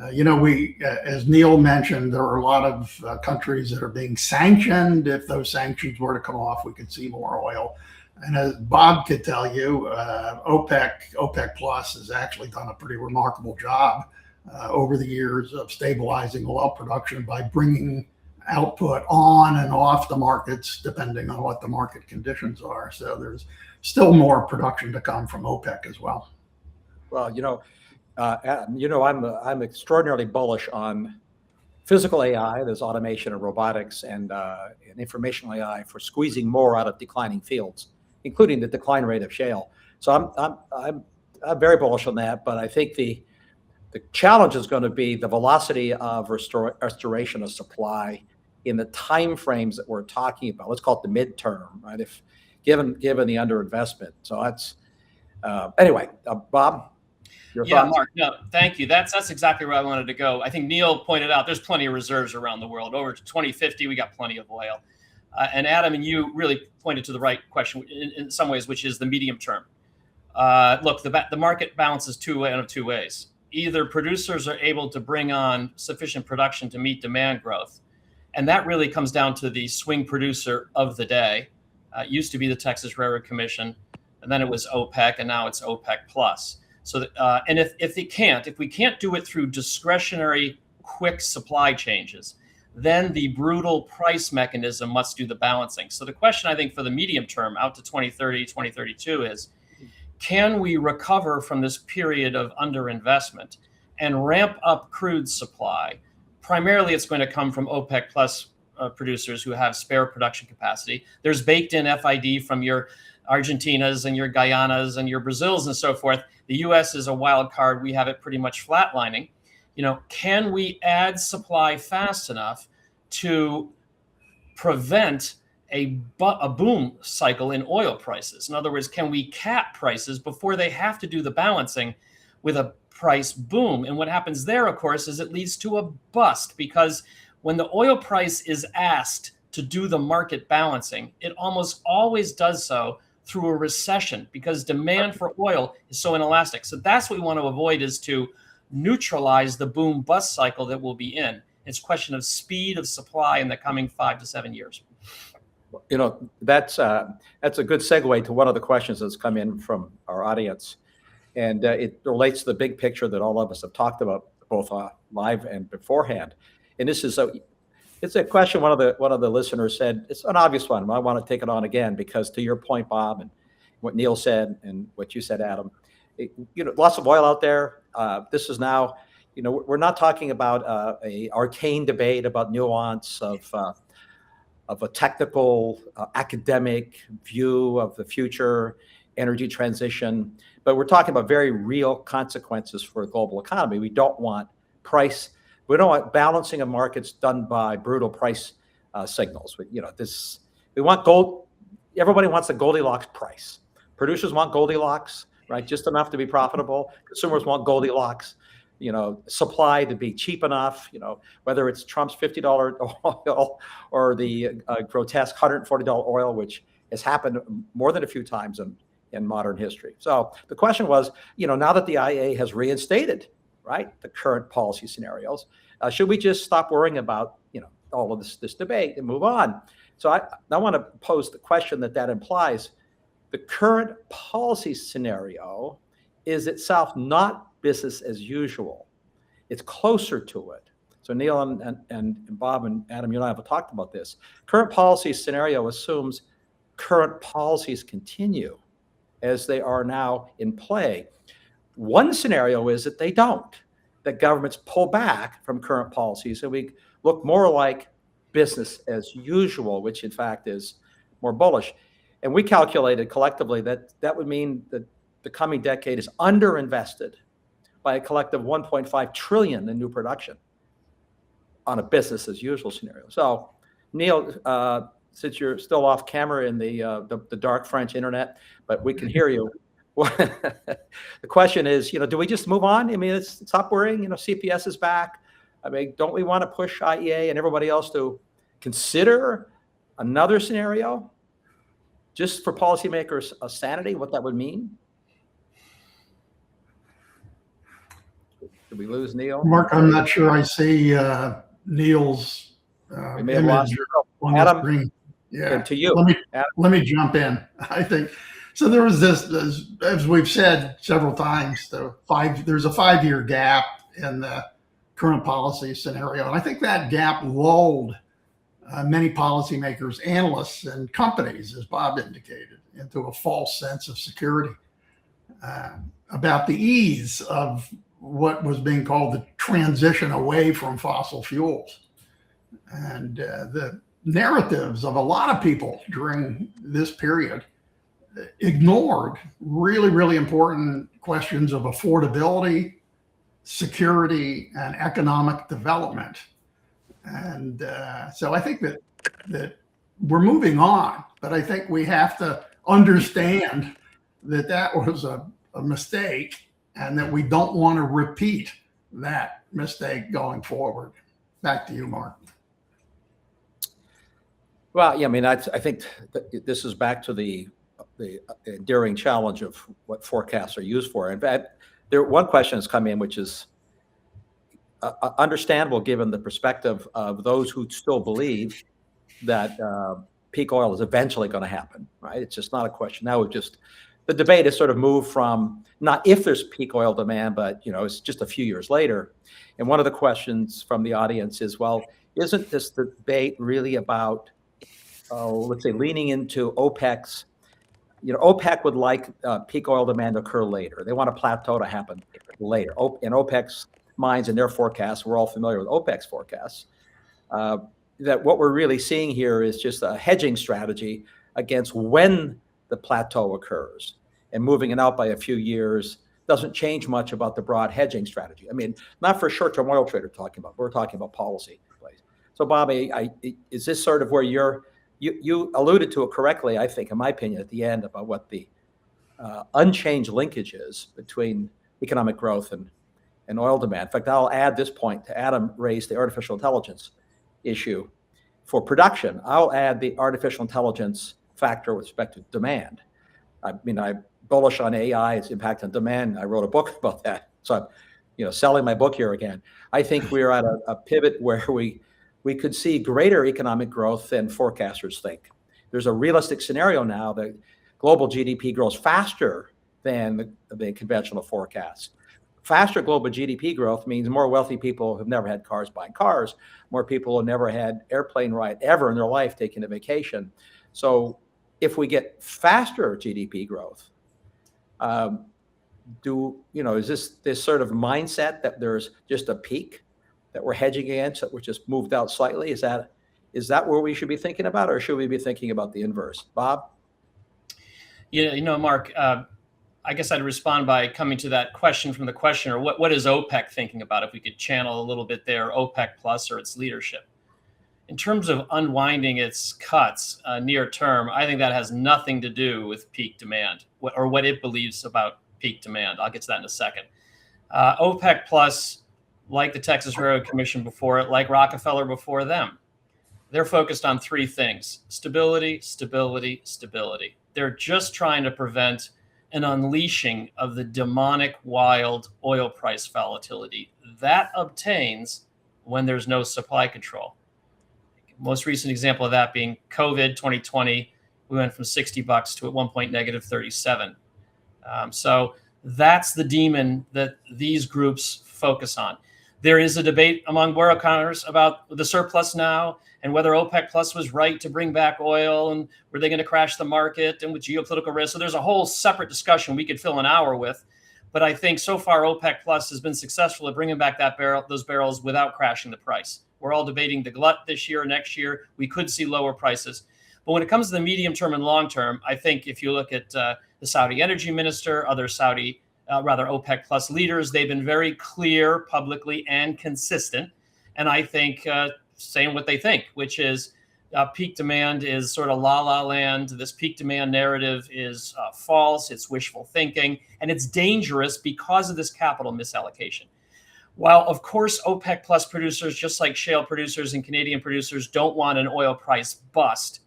As Neil mentioned, there are a lot of countries that are being sanctioned. If those sanctions were to come off, we could see more oil. And as Bob could tell you, OPEC Plus has actually done a pretty remarkable job over the years of stabilizing oil production by bringing output on and off the markets, depending on what the market conditions are. So there's still more production to come from OPEC as well. Well, I'm extraordinarily bullish on physical AI. There's automation and robotics and informational AI for squeezing more out of declining fields, including the decline rate of shale. So I'm very bullish on that. But I think the challenge is going to be the velocity of restoration of supply in the time frames that we're talking about. Let's call it the midterm, right? If given the underinvestment. So that's anyway, Bob. Yeah, Mark, no, thank you. That's exactly where I wanted to go. I think Neil pointed out there's plenty of reserves around the world. Over to 2050, we got plenty of oil. And Adam and you really pointed to the right question in some ways, which is the medium term. Look, the market balances two ways. Either producers are able to bring on sufficient production to meet demand growth. And that really comes down to the swing producer of the day. It used to be the Texas Railroad Commission, and then it was OPEC, and now it's OPEC plus. So, and if we can't do it through discretionary, quick supply changes, then the brutal price mechanism must do the balancing. So the question I think for the medium term out to 2030, 2032 is, can we recover from this period of underinvestment and ramp up crude supply? Primarily, it's going to come from OPEC plus producers who have spare production capacity. There's baked in FID from your Argentinas and your Guyanas and your Brazils and so forth. The U.S. is a wild card. We have it pretty much flatlining. Can we add supply fast enough to prevent a boom cycle in oil prices? In other words, can we cap prices before they have to do the balancing with a price boom? And what happens there, of course, is it leads to a bust, because when the oil price is asked to do the market balancing, it almost always does so through a recession, because demand for oil is so inelastic. So that's what we want to avoid, is to neutralize the boom bust cycle that we'll be in. It's a question of speed of supply in the coming 5 to 7 years. That's a good segue to one of the questions that's come in from our audience. And it relates to the big picture that all of us have talked about, both live and beforehand. And this is it's a question one of the listeners said. It's an obvious one. I want to take it on again because, to your point, Bob, and what Neil said and what you said, Adam, lots of oil out there. This is now, we're not talking about a arcane debate about nuance of a technical academic view of the future energy transition, but we're talking about very real consequences for the global economy. We don't want balancing of markets done by brutal price signals. We want gold. Everybody wants a Goldilocks price. Producers want Goldilocks, right? Just enough to be profitable. Consumers want Goldilocks. Supply to be cheap enough. Whether it's Trump's $50 oil or the grotesque $140 oil, which has happened more than a few times in modern history. So the question was, now that the IEA has reinstated, right, the current policy scenarios, should we just stop worrying about all of this debate and move on? So I want to pose the question that implies. The current policy scenario is itself not business as usual. It's closer to it. So Neil and Bob and Adam, you and I have talked about this. Current policy scenario assumes current policies continue as they are now in play. One scenario is that they don't, that governments pull back from current policies, and we look more like business as usual, which in fact is more bullish. And we calculated collectively that would mean that the coming decade is underinvested by a collective 1.5 trillion in new production on a business as usual scenario. So, Neil, since you're still off camera in the dark French internet, but we can hear you. The question is, do we just move on? I mean, stop worrying. CPS is back. I mean, don't we want to push IEA and everybody else to consider another scenario, just for policymakers' sanity, what that would mean? Did we lose Neil? Mark, I'm not sure I see Neil's we may have lost on Adam, the screen. Yeah. to you. Let me jump in. I think so. There was this, as we've said several times, there's a 5-year gap in the current policy scenario, and I think that gap lulled many policymakers, analysts, and companies, as Bob indicated, into a false sense of security about the ease of what was being called the transition away from fossil fuels. And the narratives of a lot of people during this period ignored really, really important questions of affordability, security, and economic development. And so I think that we're moving on, but I think we have to understand that that was a mistake and that we don't want to repeat that mistake going forward. Back to you, Mark. Well, yeah, I mean, I think that this is back to the enduring challenge of what forecasts are used for. In fact, one question has come in, which is understandable given the perspective of those who still believe that peak oil is eventually going to happen, right? It's just not a question. Now the debate has sort of moved from not if there's peak oil demand, but it's just a few years later. And one of the questions from the audience is, well, isn't this debate really about, let's say, leaning into OPEC's? OPEC would like peak oil demand to occur later. They want a plateau to happen later. In OPEC's minds and their forecasts, we're all familiar with OPEC's forecasts, that what we're really seeing here is just a hedging strategy against when the plateau occurs. And moving it out by a few years doesn't change much about the broad hedging strategy. I mean, not for a short-term oil trader talking about. We're talking about policy. So, Bobby, is this sort of where you alluded to it correctly, I think, in my opinion, at the end about what the unchanged linkage is between economic growth and oil demand. In fact, I'll add this point to Adam raised the artificial intelligence issue. For production, I'll add the artificial intelligence factor with respect to demand. I mean, I'm bullish on AI, its impact on demand. I wrote a book about that. So I'm selling my book here again. I think we're at a pivot where we could see greater economic growth than forecasters think. There's a realistic scenario now that global GDP grows faster than the conventional forecasts. Faster global GDP growth means more wealthy people who've never had cars buying cars, more people who never had airplane ride ever in their life taking a vacation. So if we get faster GDP growth, is this sort of mindset that there's just a peak that we're hedging against, that we're just moved out slightly? Is that where we should be thinking about, or should we be thinking about the inverse? Bob? Mark, I guess I'd respond by coming to that question from the questioner. What is OPEC thinking about? If we could channel a little bit there, OPEC plus or its leadership. In terms of unwinding its cuts near term, I think that has nothing to do with peak demand or what it believes about peak demand. I'll get to that in a second. OPEC plus, like the Texas Railroad Commission before it, like Rockefeller before them, they're focused on three things: stability, stability, stability. They're just trying to prevent an unleashing of the demonic, wild oil price volatility that obtains when there's no supply control. Most recent example of that being COVID 2020. We went from $60 to at one point negative 37. So that's the demon that these groups focus on. There is a debate among world economists about the surplus now and whether OPEC plus was right to bring back oil, and were they going to crash the market, and with geopolitical risk. So there's a whole separate discussion we could fill an hour with. But I think so far OPEC plus has been successful at bringing back those barrels without crashing the price. We're all debating the glut this year, next year. We could see lower prices. But when it comes to the medium term and long term, I think if you look at the Saudi energy minister, other OPEC plus leaders, they've been very clear publicly and consistent. And I think saying what they think, which is peak demand is sort of la-la land. This peak demand narrative is false. It's wishful thinking, and it's dangerous because of this capital misallocation. While, of course, OPEC plus producers, just like shale producers and Canadian producers, don't want an oil price bust,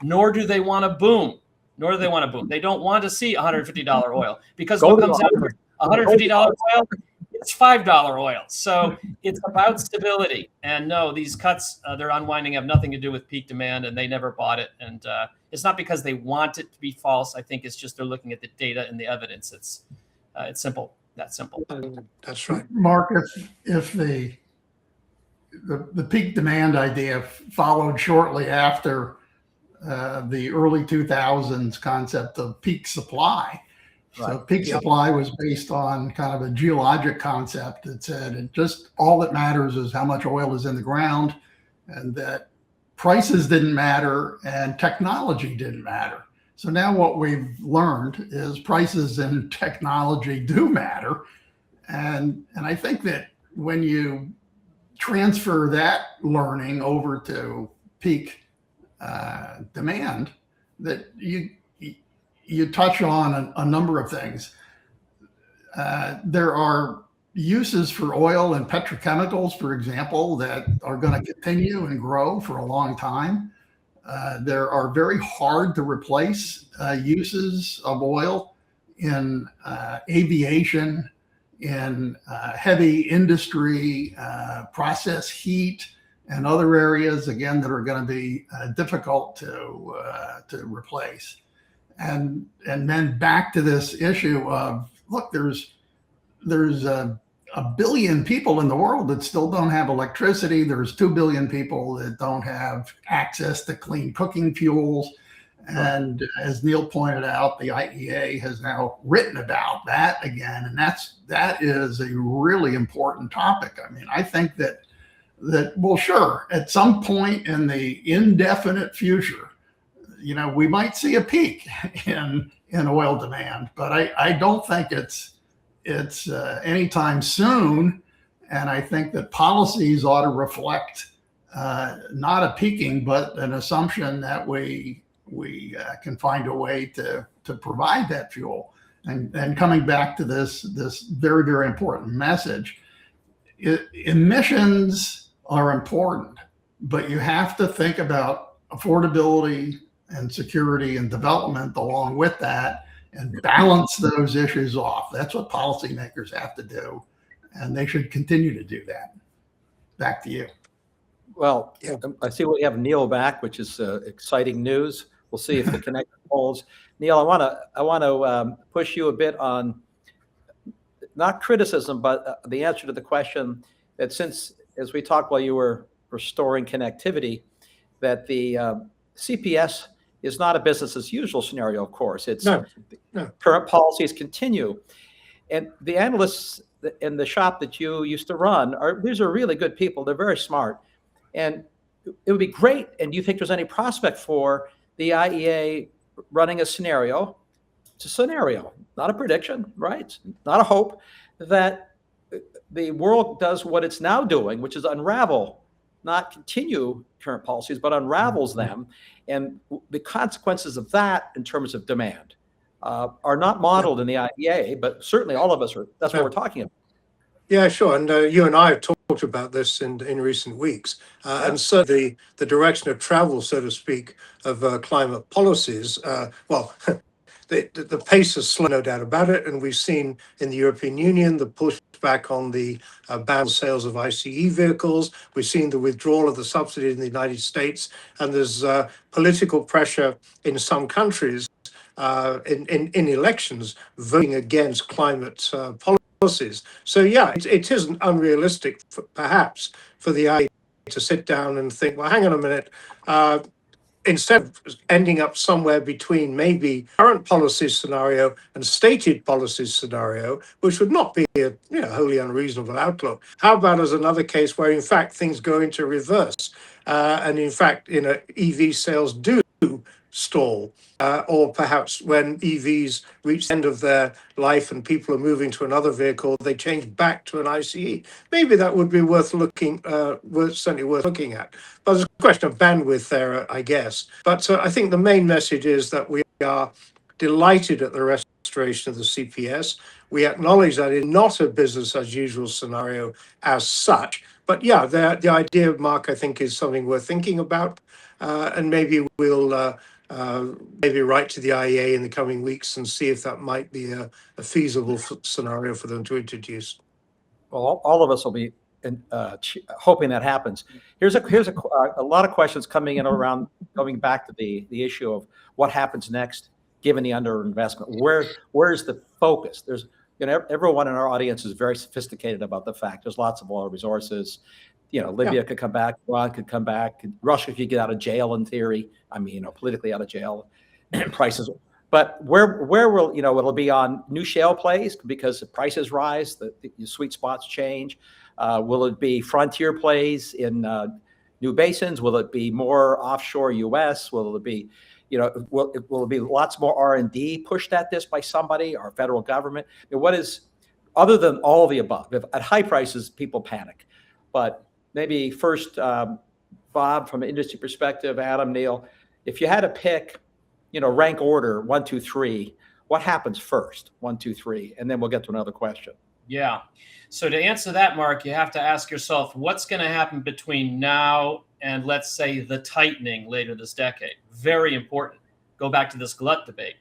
nor do they want a boom. They don't want to see $150 oil, because what comes after $150 oil, it's $5 oil. So it's about stability. And no, these cuts, they're unwinding, have nothing to do with peak demand, and they never bought it. And it's not because they want it to be false. I think it's just they're looking at the data and the evidence. It's simple. That simple. That's right. Mark, if the peak demand idea followed shortly after the early 2000s concept of peak supply, So Right. peak supply was based on kind of a geologic concept that said it just all that matters is how much oil is in the ground, and that prices didn't matter and technology didn't matter. So now what we've learned is prices and technology do matter. And I think that when you transfer that learning over to peak demand, that you touch on a number of things. There are uses for oil and petrochemicals, for example, that are going to continue and grow for a long time. There are very hard to replace uses of oil in aviation, in heavy industry, process heat, and other areas, again, that are going to be difficult to replace. And then back to this issue of, look, there's a billion people in the world that still don't have electricity. There's 2 billion people that don't have access to clean cooking fuels. And as Neil pointed out, the IEA has now written about that again, and that is a really important topic. I mean, I think that well, sure, at some point in the indefinite future, we might see a peak in oil demand, but I don't think it's anytime soon. And I think that policies ought to reflect not a peaking, but an assumption that we can find a way to provide that fuel. And coming back to this very, very important message, emissions are important, but you have to think about affordability and security and development along with that, and balance those issues off. That's what policymakers have to do, and they should continue to do that. Back to you. Well, I see we have Neil back, which is exciting news. We'll see if the connection holds. Neil, I want to push you a bit on not criticism, but the answer to the question that, since, as we talked while you were restoring connectivity, that the CPS is not a business as usual scenario, of course. It's No. current policies continue. And the analysts in the shop that you used to run, these are really good people. They're very smart. And it would be great. And do you think there's any prospect for the IEA running a scenario? It's a scenario, not a prediction, right? Not a hope, that the world does what it's now doing, which is unravel, not continue current policies, but unravels them. And the consequences of that in terms of demand are not modeled in the IEA, but certainly all of us are, that's what we're talking about. Yeah, sure. And you and I have talked about this in recent weeks. And so the direction of travel, so to speak, of climate policies, the pace has slowed, no doubt about it. And we've seen in the European Union the pushback on the ban sales of ICE vehicles. We've seen the withdrawal of the subsidy in the United States. And there's political pressure in some countries in elections voting against climate policies. So yeah, it isn't unrealistic, perhaps, for the IEA to sit down and think, well, hang on a minute, instead of ending up somewhere between maybe current policy scenario and stated policy scenario, which would not be a wholly unreasonable outlook. How about as another case where in fact things go into reverse, and in fact EV sales do stall, or perhaps when EVs reach the end of their life and people are moving to another vehicle, they change back to an ICE. Maybe that would be certainly worth looking at. But there's a question of bandwidth there, I guess. But I think the main message is that we are delighted at the restoration of the CPS. We acknowledge that it's not a business as usual scenario as such. But yeah, the idea, Mark, I think is something worth thinking about. And maybe we'll maybe write to the IEA in the coming weeks and see if that might be a feasible scenario for them to introduce. Well, all of us will be hoping that happens. Here's a lot of questions coming in around going back to the issue of what happens next, given the underinvestment. Where's the focus? There's everyone in our audience is very sophisticated about the fact there's lots of oil resources. Libya could come back, Iran could come back, Russia could get out of jail in theory. I mean, politically out of jail. Prices But where will, it'll be on new shale plays because the prices rise, the sweet spots change. Will it be frontier plays in new basins? Will it be more offshore U.S.? Will it be, will it be lots more R&D pushed at this by somebody, our federal government? What is, other than all the above? At high prices, people panic. But maybe first, Bob, from an industry perspective, Adam, Neil, if you had to pick, rank order 1, 2, 3, what happens first? 1, 2, 3, and then we'll get to another question. Yeah. So to answer that, Mark, you have to ask yourself, what's going to happen between now and, let's say, the tightening later this decade? Very important. Go back to this glut debate.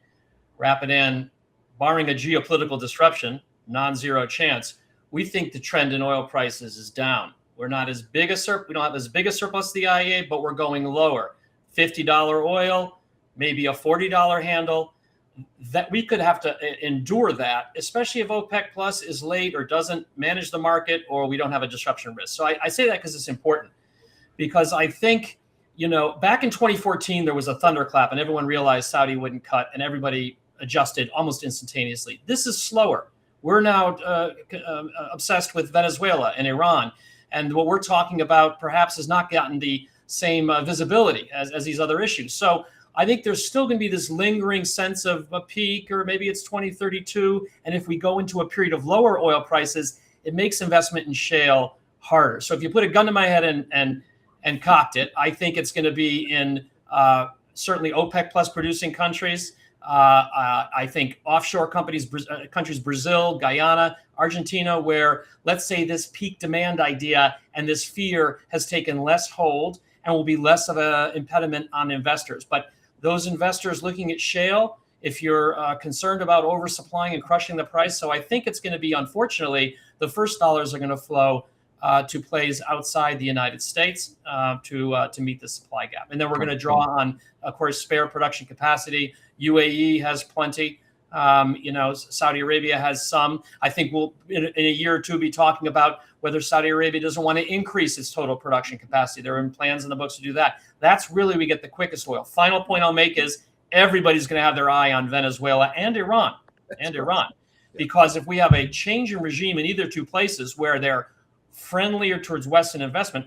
Wrap it in, barring a geopolitical disruption, non-zero chance, we think the trend in oil prices is down. We're not as big a we don't have as big a surplus as the IEA, but we're going lower. $50 oil, maybe a $40 handle. That we could have to endure that, especially if OPEC Plus is late or doesn't manage the market, or we don't have a disruption risk. So I say that because it's important, because I think, back in 2014, there was a thunderclap and everyone realized Saudi wouldn't cut and everybody adjusted almost instantaneously. This is slower. We're now obsessed with Venezuela and Iran. And what we're talking about perhaps has not gotten the same visibility as these other issues. So I think there's still going to be this lingering sense of a peak, or maybe it's 2032. And if we go into a period of lower oil prices, it makes investment in shale harder. So if you put a gun to my head and cocked it, I think it's going to be in certainly OPEC plus producing countries. I think offshore countries, Brazil, Guyana, Argentina, where, let's say, this peak demand idea and this fear has taken less hold and will be less of an impediment on investors. But those investors looking at shale, if you're concerned about oversupplying and crushing the price, so I think it's going to be, unfortunately, the first dollars are going to flow to plays outside the United States to meet the supply gap. And then we're going to draw on, of course, spare production capacity. UAE has plenty. Saudi Arabia has some. I think we'll, in a year or two, be talking about whether Saudi Arabia doesn't want to increase its total production capacity. There are plans in the books to do that. That's really, we get the quickest oil. Final point I'll make is everybody's going to have their eye on Venezuela and Iran. Because if we have a change in regime in either two places where they're friendlier towards Western investment,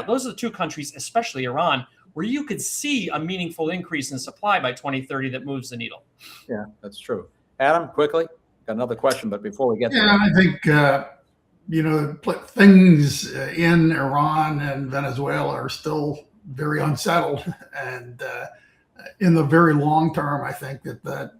those are the two countries, especially Iran, where you could see a meaningful increase in supply by 2030 that moves the needle. Yeah, that's true. Adam, quickly, got another question, but before we get to I think, things in Iran and Venezuela are still very unsettled. And in the very long term, I think that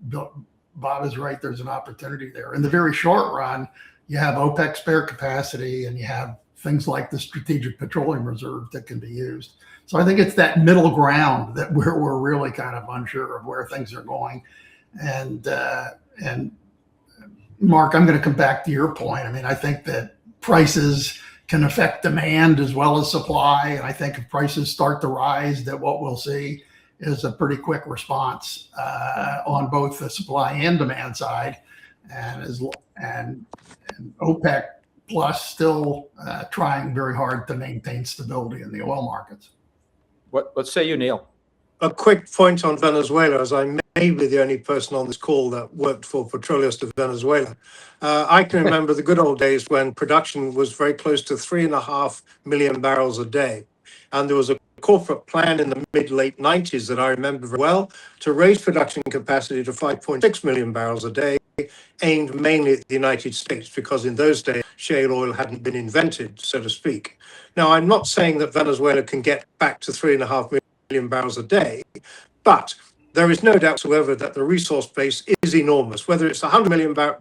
Bob is right. There's an opportunity there. In the very short run, you have OPEC spare capacity and you have things like the Strategic Petroleum Reserve that can be used. So I think it's that middle ground that we're really kind of unsure of where things are going. And Mark, I'm going to come back to your point. I mean, I think that prices can affect demand as well as supply. And I think if prices start to rise, that what we'll see is a pretty quick response on both the supply and demand side. And OPEC plus still trying very hard to maintain stability in the oil markets. what say you, Neil? A quick point on Venezuela, as I may be the only person on this call that worked for Petroleos de Venezuela. I can remember the good old days when production was very close to 3.5 million barrels a day. And there was a corporate plan in the mid-late 90s that I remember very well to raise production capacity to 5.6 million barrels a day, aimed mainly at the United States, because in those days, shale oil hadn't been invented, so to speak. Now, I'm not saying that Venezuela can get back to 3.5 million barrels a day, but there is no doubt whatsoever that the resource base is enormous. Whether it's 100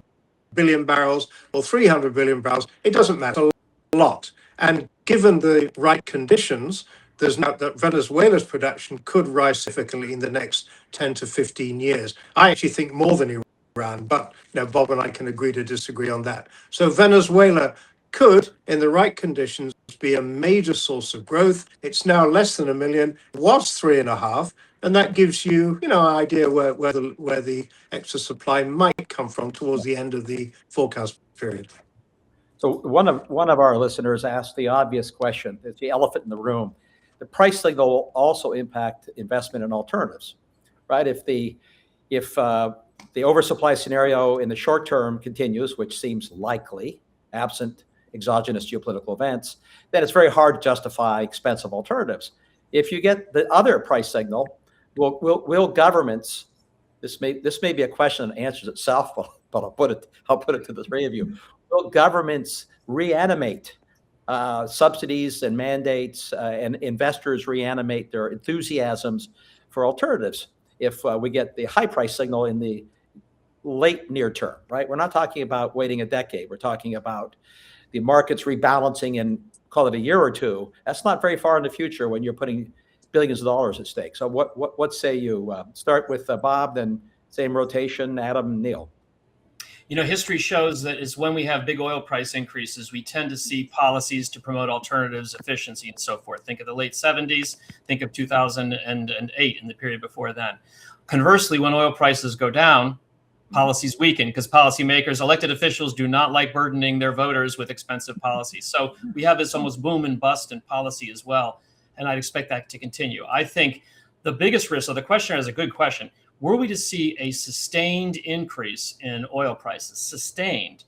billion barrels or 300 billion barrels, it doesn't matter, a lot. And given the right conditions, there's no doubt that Venezuela's production could rise significantly in the next 10 to 15 years. I actually think more than Iran, but Bob and I can agree to disagree on that. So Venezuela could, in the right conditions, be a major source of growth. It's now less than 1 million, was 3.5, and that gives you, an idea where the extra supply might come from towards the end of the forecast period. So one of our listeners asked the obvious question. It's the elephant in the room. The price signal will also impact investment in alternatives, right? If If the oversupply scenario in the short term continues, which seems likely, absent exogenous geopolitical events, then it's very hard to justify expensive alternatives. If you get the other price signal, will governments, this may be a question that answers itself, but I'll put it to the three of you. Will governments reanimate subsidies and mandates, and investors reanimate their enthusiasms for alternatives if we get the high price signal in the late near term, right? We're not talking about waiting a decade. We're talking about the markets rebalancing in, call it a year or two. That's not very far in the future when you're putting billions of dollars at stake. So what say you? Start with Bob, then same rotation, Adam, Neil. You know, history shows that it's when we have big oil price increases, we tend to see policies to promote alternatives, efficiency, and so forth. Think of the late 70s, think of 2008 and the period before then. Conversely, when oil prices go down, policies weaken because policymakers, elected officials do not like burdening their voters with expensive policies. So we have this almost boom and bust in policy as well. And I'd expect that to continue. I think the biggest risk, so the questioner has a good question, were we to see a sustained increase in oil prices, sustained,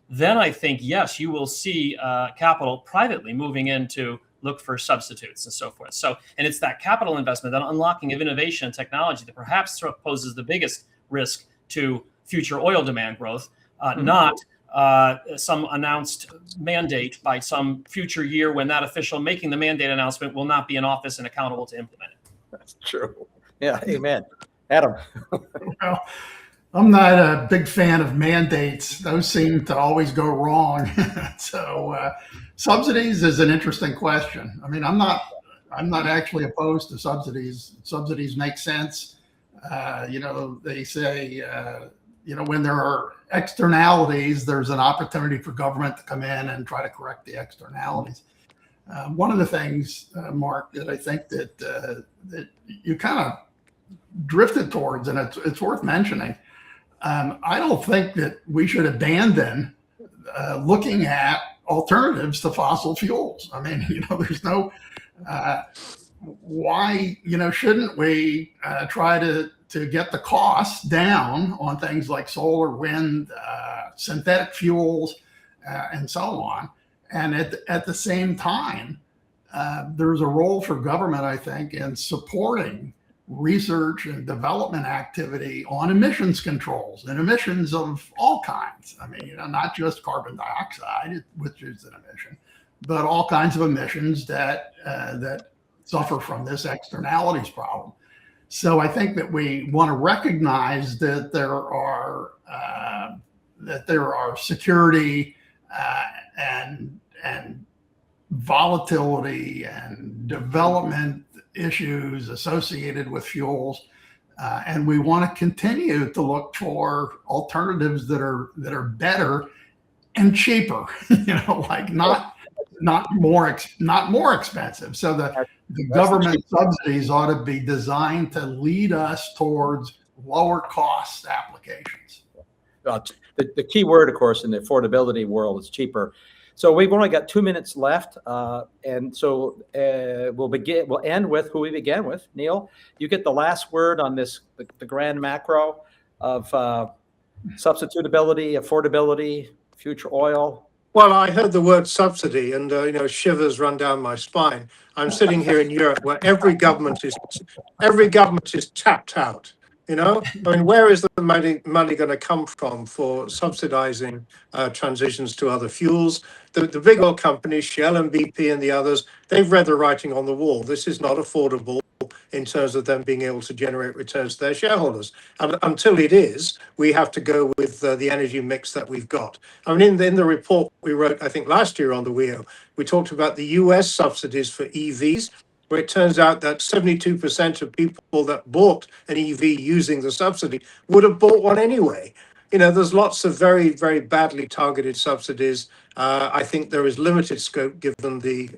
then I think, yes, you will see capital privately moving in to look for substitutes and so forth. So, and it's that capital investment, that unlocking of innovation and technology that perhaps poses the biggest risk to future oil demand growth, not some announced mandate by some future year when that official making the mandate announcement will not be in office and accountable to implement it. That's true. Yeah, amen. Adam. Well, I'm not a big fan of mandates. Those seem to always go wrong. So subsidies is an interesting question. I mean, I'm not actually opposed to subsidies. Subsidies make sense. They say, when there are externalities, there's an opportunity for government to come in and try to correct the externalities. One of the things, Mark, that I think that you kind of drifted towards, and it's worth mentioning, I don't think that we should abandon looking at alternatives to fossil fuels. I mean, there's no why, shouldn't we try to get the costs down on things like solar, wind, synthetic fuels, and so on. And at the same time, there's a role for government, I think, in supporting research and development activity on emissions controls and emissions of all kinds. I mean, not just carbon dioxide, which is an emission, but all kinds of emissions that suffer from this externalities problem. So I think that we want to recognize that there are security and volatility and development issues associated with fuels, and we want to continue to look for alternatives that are better and cheaper. Like not more expensive. So the government subsidies ought to be designed to lead us towards lower cost applications. The key word, of course, in the affordability world is cheaper. So we've only got 2 minutes left, and so we'll end with who we began with. Neil, you get the last word on this, the grand macro of substitutability, affordability, future oil. Well, I heard the word subsidy, and shivers run down my spine. I'm sitting here in Europe, where every government is tapped out. I mean, where is the money going to come from for subsidizing transitions to other fuels? The big oil companies, Shell and BP and the others, they've read the writing on the wall. This is not affordable in terms of them being able to generate returns to their shareholders. And until it is, we have to go with the energy mix that we've got. I mean, in the report we wrote, I think last year on the WEO, we talked about the US subsidies for EVs, where it turns out that 72% of people that bought an EV using the subsidy would have bought one anyway. There's lots of very, very badly targeted subsidies. I think there is limited scope given the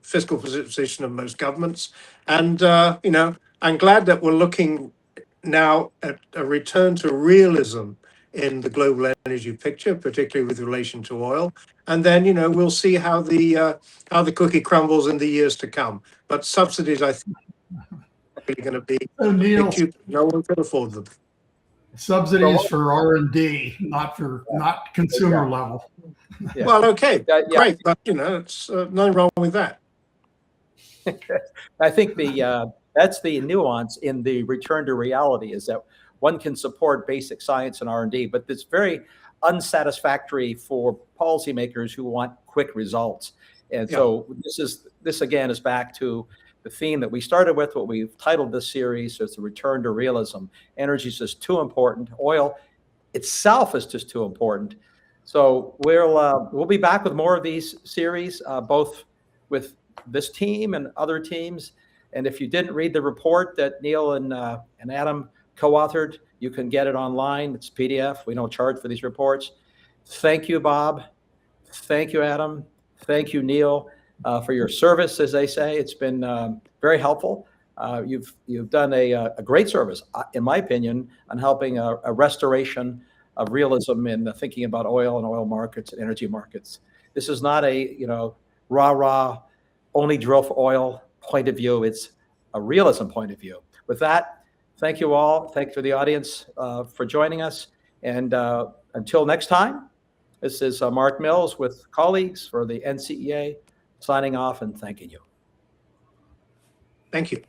fiscal position of most governments. And, I'm glad that we're looking now at a return to realism in the global energy picture, particularly with relation to oil. And then, we'll see how the cookie crumbles in the years to come. But subsidies, I think, really going to be So Neil, big cute. No one can afford them. subsidies for R&D, not consumer level. Yeah. Well, okay, Yeah. great, but it's nothing wrong with that. I think that's the nuance in the return to reality, is that one can support basic science and R&D, but it's very unsatisfactory for policymakers who want quick results. And so this again is back to the theme that we started with, what we've titled this series as the return to realism. Energy is just too important. Oil itself is just too important. So we'll be back with more of these series, both with this team and other teams. And if you didn't read the report that Neil and Adam co-authored, you can get it online. It's PDF. We don't charge for these reports. Thank you, Bob. Thank you, Adam. Thank you, Neil, for your service, as they say. It's been very helpful. You've done a great service, in my opinion, on helping a restoration of realism in thinking about oil and oil markets and energy markets. This is not a rah-rah, only drill for oil point of view. It's a realism point of view. With that, thank you all. Thank you to the audience for joining us. And until next time, this is Mark Mills with colleagues for the NCEA signing off and thanking you. Thank you.